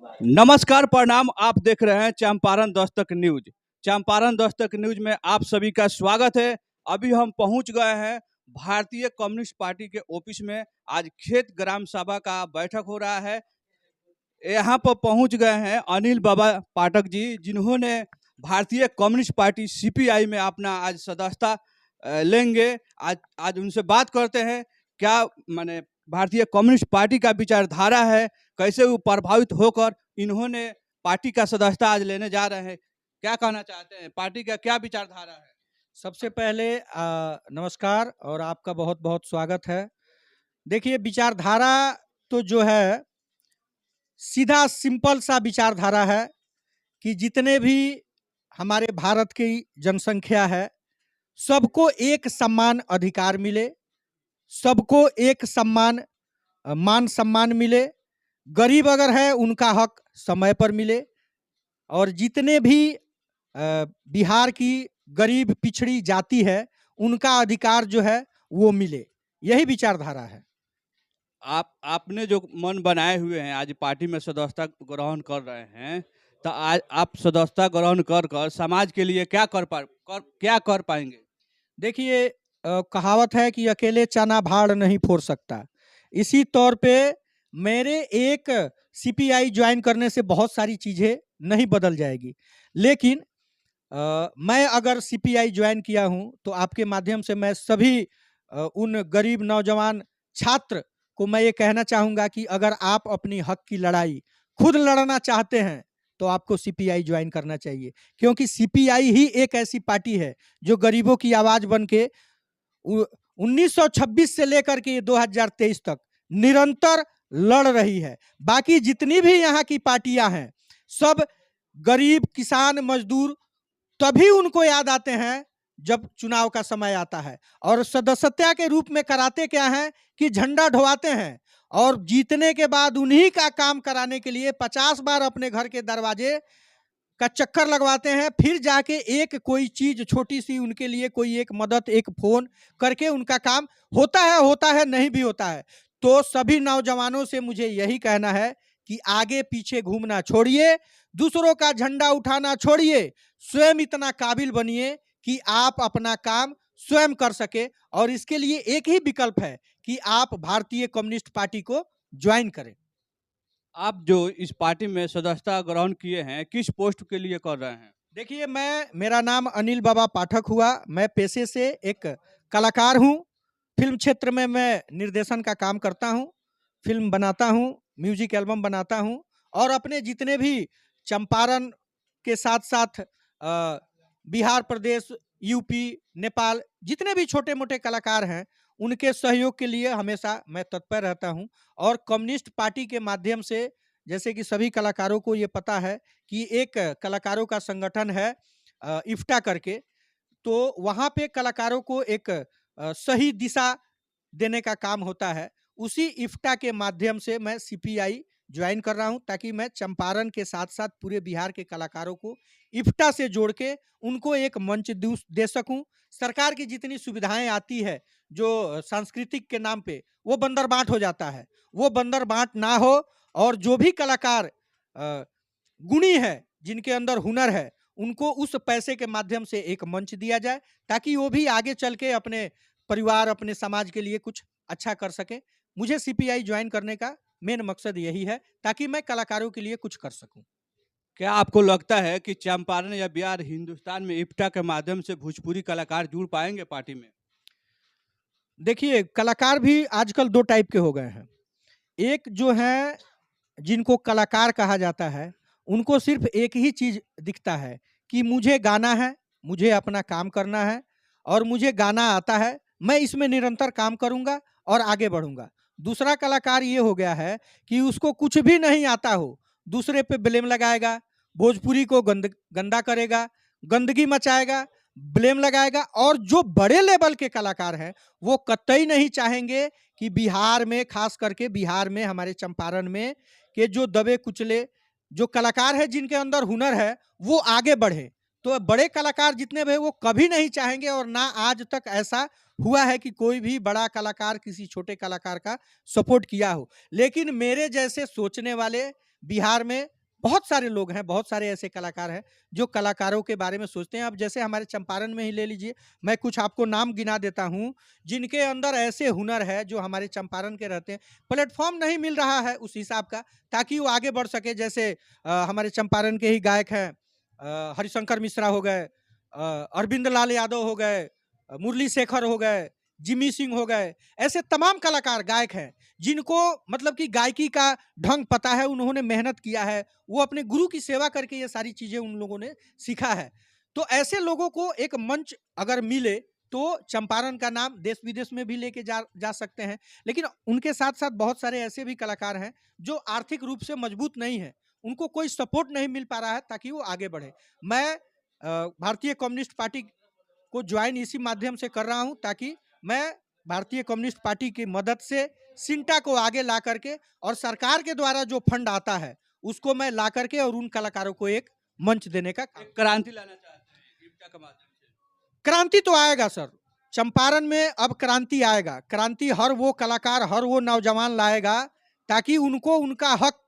नमस्कार, प्रणाम। आप देख रहे हैं चंपारण दस्तक न्यूज। चंपारण दस्तक न्यूज में आप सभी का स्वागत है। अभी हम पहुंच गए हैं भारतीय कम्युनिस्ट पार्टी के ऑफिस में। आज खेत ग्राम सभा का बैठक हो रहा है। यहाँ पर पहुंच गए हैं अनिल बाबा पाठक जी, जिन्होंने भारतीय कम्युनिस्ट पार्टी सीपीआई में अपना आज सदस्यता लेंगे। आज आज उनसे बात करते हैं क्या माने भारतीय कम्युनिस्ट पार्टी का विचारधारा है, कैसे वो प्रभावित होकर इन्होंने पार्टी का सदस्यता आज लेने जा रहे हैं। क्या कहना चाहते हैं, पार्टी का क्या विचारधारा है? सबसे पहले नमस्कार और आपका बहुत बहुत स्वागत है। देखिए, विचारधारा तो जो है सीधा सिंपल सा विचारधारा है कि जितने भी हमारे भारत की जनसंख्या है, सबको एक समान अधिकार मिले, सबको एक समान मान सम्मान मिले। गरीब अगर है उनका हक समय पर मिले, और जितने भी बिहार की गरीब पिछड़ी जाति है उनका अधिकार जो है वो मिले। यही विचारधारा है। आपने जो मन बनाए हुए हैं, आज पार्टी में सदस्यता ग्रहण कर रहे हैं, तो आज आप सदस्यता ग्रहण कर समाज के लिए क्या कर पाएंगे? देखिए, कहावत है कि अकेले चना भाड़ नहीं फोड़ सकता। इसी तौर पे मेरे एक सीपीआई ज्वाइन करने से बहुत सारी चीज़ें नहीं बदल जाएगी, लेकिन मैं अगर सीपीआई ज्वाइन किया हूं तो आपके माध्यम से मैं सभी उन गरीब नौजवान छात्र को मैं ये कहना चाहूँगा कि अगर आप अपनी हक की लड़ाई खुद लड़ना चाहते हैं तो आपको सीपीआई ज्वाइन करना चाहिए, क्योंकि सीपीआई ही एक ऐसी पार्टी है जो गरीबों की आवाज़ बन के 1926 से लेकर के 2023 तक निरंतर लड़ रही है। बाकी जितनी भी यहाँ की पार्टियां हैं, सब गरीब किसान मजदूर तभी उनको याद आते हैं जब चुनाव का समय आता है, और सदस्यता के रूप में कराते क्या हैं कि झंडा ढोवाते हैं, और जीतने के बाद उन्हीं का काम कराने के लिए 50 बार अपने घर के दरवाजे का चक्कर लगवाते हैं, फिर जाके एक कोई चीज छोटी सी उनके लिए कोई एक मदद, एक फोन करके उनका काम होता है नहीं भी होता है। तो सभी नौजवानों से मुझे यही कहना है कि आगे पीछे घूमना छोड़िए, दूसरों का झंडा उठाना छोड़िए, स्वयं इतना काबिल बनिए कि आप अपना काम स्वयं कर सके। और इसके लिए एक ही विकल्प है कि आप भारतीय कम्युनिस्ट पार्टी को ज्वाइन करें। आप जो इस पार्टी में सदस्यता ग्रहण किए हैं, किस पोस्ट के लिए कर रहे हैं? देखिए, मेरा नाम अनिल बाबा पाठक हुआ। मैं पेशे से एक कलाकार हूँ। फिल्म क्षेत्र में मैं निर्देशन का काम करता हूँ, फिल्म बनाता हूँ, म्यूजिक एल्बम बनाता हूँ, और अपने जितने भी चंपारण के साथ साथ बिहार प्रदेश, यूपी, नेपाल, जितने भी छोटे मोटे कलाकार हैं उनके सहयोग के लिए हमेशा मैं तत्पर रहता हूँ। और कम्युनिस्ट पार्टी के माध्यम से, जैसे कि सभी कलाकारों को ये पता है कि एक कलाकारों का संगठन है इफ्टा करके, तो वहाँ पे कलाकारों को एक सही दिशा देने का काम होता है। उसी इफ्टा के माध्यम से मैं सीपीआई ज्वाइन कर रहा हूँ, ताकि मैं चंपारण के साथ साथ पूरे बिहार के कलाकारों को इफ्टा से जोड़ के उनको एक मंच दे सकूं। सरकार की जितनी सुविधाएं आती है जो सांस्कृतिक के नाम पे, वो बंदर बांट हो जाता है, वो बंदर बांट ना हो, और जो भी कलाकार गुणी है, जिनके अंदर हुनर है, उनको उस पैसे के माध्यम से एक मंच दिया जाए, ताकि वो भी आगे चल के अपने परिवार, अपने समाज के लिए कुछ अच्छा कर सके। मुझे सीपीआई ज्वाइन करने का मेन मकसद यही है, ताकि मैं कलाकारों के लिए कुछ कर सकूं। क्या आपको लगता है कि चंपारण या बिहार, हिंदुस्तान में इफ्टा के माध्यम से भोजपुरी कलाकार जुड़ पाएंगे पार्टी में? देखिए, कलाकार भी आजकल दो टाइप के हो गए हैं। एक जो है जिनको कलाकार कहा जाता है, उनको सिर्फ एक ही चीज दिखता है कि मुझे गाना है, मुझे अपना काम करना है, और मुझे गाना आता है, मैं इसमें निरंतर काम करूंगा और आगे बढ़ूंगा। दूसरा कलाकार ये हो गया है कि उसको कुछ भी नहीं आता हो, दूसरे पे ब्लेम लगाएगा, भोजपुरी को गंदा करेगा, गंदगी मचाएगा, ब्लेम लगाएगा। और जो बड़े लेवल के कलाकार हैं, वो कतई नहीं चाहेंगे कि बिहार में, खास करके बिहार में, हमारे चंपारण में के जो दबे कुचले जो कलाकार है, जिनके अंदर हुनर है, वो आगे बढ़े। तो बड़े कलाकार जितने भी वो कभी नहीं चाहेंगे, और ना आज तक ऐसा हुआ है कि कोई भी बड़ा कलाकार किसी छोटे कलाकार का सपोर्ट किया हो। लेकिन मेरे जैसे सोचने वाले, बिहार में बहुत सारे लोग हैं, बहुत सारे ऐसे कलाकार हैं जो कलाकारों के बारे में सोचते हैं। अब जैसे हमारे चंपारण में ही ले लीजिए, मैं कुछ आपको नाम गिना देता हूँ, जिनके अंदर ऐसे हुनर है जो हमारे चंपारण के रहते हैं। प्लेटफ़ॉर्म नहीं मिल रहा है उस हिसाब का, ताकि वो आगे बढ़ सके। जैसे हमारे चंपारण के ही गायक हैं, हरिशंकर मिश्रा हो गए, अरविंद लाल यादव हो गए, मुरली शेखर हो गए, जिमी सिंह हो गए। ऐसे तमाम कलाकार गायक हैं जिनको मतलब कि गायकी का ढंग पता है, उन्होंने मेहनत किया है, वो अपने गुरु की सेवा करके ये सारी चीज़ें उन लोगों ने सीखा है। तो ऐसे लोगों को एक मंच अगर मिले तो चंपारण का नाम देश-विदेश में भी लेके जा सकते हैं। लेकिन उनके साथ-साथ बहुत सारे ऐसे भी कलाकार हैं जो आर्थिक रूप से मजबूत नहीं हैं, उनको कोई सपोर्ट नहीं मिल पा रहा है ताकि वो आगे बढ़े। मैं भारतीय कम्युनिस्ट पार्टी को ज्वाइन इसी माध्यम से कर रहा हूं, ताकि मैं भारतीय कम्युनिस्ट पार्टी की मदद से सिंटा को आगे ला करके और सरकार के द्वारा जो फंड आता है उसको मैं ला करके और उन कलाकारों को एक मंच देने का काम। एक क्रांति लाना चाहते हैं गिफ्टा के माध्यम से। क्रांति तो आएगा सर, चंपारण में अब क्रांति आएगा। क्रांति हर वो कलाकार, हर वो नौजवान लाएगा ताकि उनको उनका हक,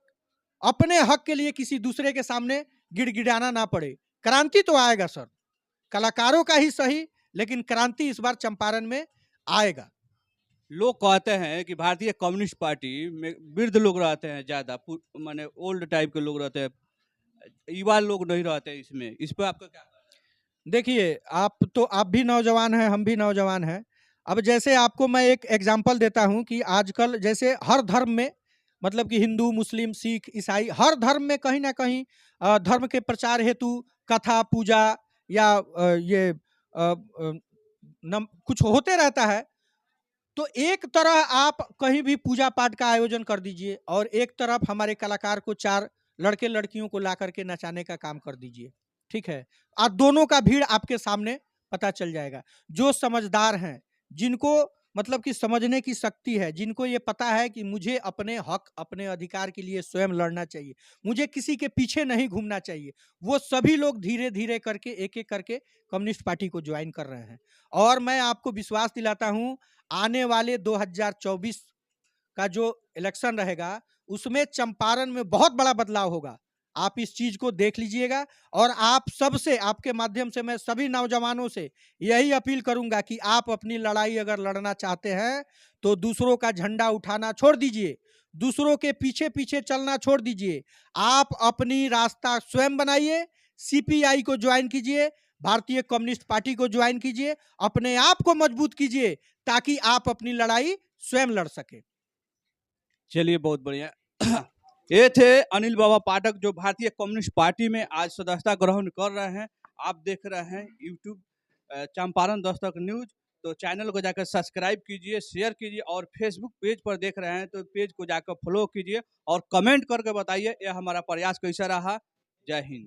अपने हक के लिए किसी दूसरे के सामने गिड़गिड़ाना ना पड़े। क्रांति तो आएगा सर, कलाकारों का ही सही, लेकिन क्रांति इस बार चंपारण में आएगा। लोग कहते हैं कि भारतीय कम्युनिस्ट पार्टी में वृद्ध लोग रहते हैं ज़्यादा, माने ओल्ड टाइप के लोग रहते हैं, युवा लोग नहीं रहते हैं इसमें। इस पे आपका क्या कहना है? देखिए, आप भी नौजवान हैं, हम भी नौजवान हैं। अब जैसे आपको मैं एक एग्ज़ाम्पल देता हूँ कि आजकल जैसे हर धर्म में, मतलब कि हिंदू, मुस्लिम, सिख, ईसाई, हर धर्म में कहीं न कहीं धर्म के प्रचार हेतु कथा, पूजा या ये कुछ होते रहता है। तो एक तरह आप कहीं भी पूजा पाठ का आयोजन कर दीजिए और एक तरफ हमारे कलाकार को 4 लड़के लड़कियों को ला करके नचाने का काम कर दीजिए, ठीक है? दोनों का भीड़ आपके सामने पता चल जाएगा। जो समझदार हैं, जिनको मतलब कि समझने की शक्ति है, जिनको ये पता है कि मुझे अपने हक, अपने अधिकार के लिए स्वयं लड़ना चाहिए, मुझे किसी के पीछे नहीं घूमना चाहिए, वो सभी लोग धीरे-धीरे करके, एक-एक करके कम्युनिस्ट पार्टी को ज्वाइन कर रहे हैं। और मैं आपको विश्वास दिलाता हूँ, आने वाले 2024 का जो इलेक्शन रहेगा, उसमें चंपारण में बहुत बड़ा बदलाव होगा। आप इस चीज़ को देख लीजिएगा और आप सबसे, आपके माध्यम से मैं सभी नौजवानों से यही अपील करूँगा कि आप अपनी लड़ाई अगर लड़ना चाहते हैं, तो दूसरों का झंडा उठाना छोड़ दीजिए, दूसरों के पीछे-पीछे चलना छोड़ दीजिए। आप अपनी रास्ता स्वयं बनाइए, सीपीआई को ज्वाइन कीजिए, भारतीय कम्युनिस्ट पार्टी को ज्वाइन कीजिए, अपने आप को मजबूत कीजिए ताकि आप अपनी लड़ाई स्वयं लड़ सकें। चलिए, बहुत बढ़िया। ये थे अनिल बाबा पाठक, जो भारतीय कम्युनिस्ट पार्टी में आज सदस्यता ग्रहण कर रहे हैं। आप देख रहे हैं यूट्यूब चंपारण दस्तक न्यूज, तो चैनल को जाकर सब्सक्राइब कीजिए, शेयर कीजिए, और फेसबुक पेज पर देख रहे हैं तो पेज को जाकर फॉलो कीजिए और कमेंट करके बताइए ये हमारा प्रयास कैसा रहा। जय हिंद।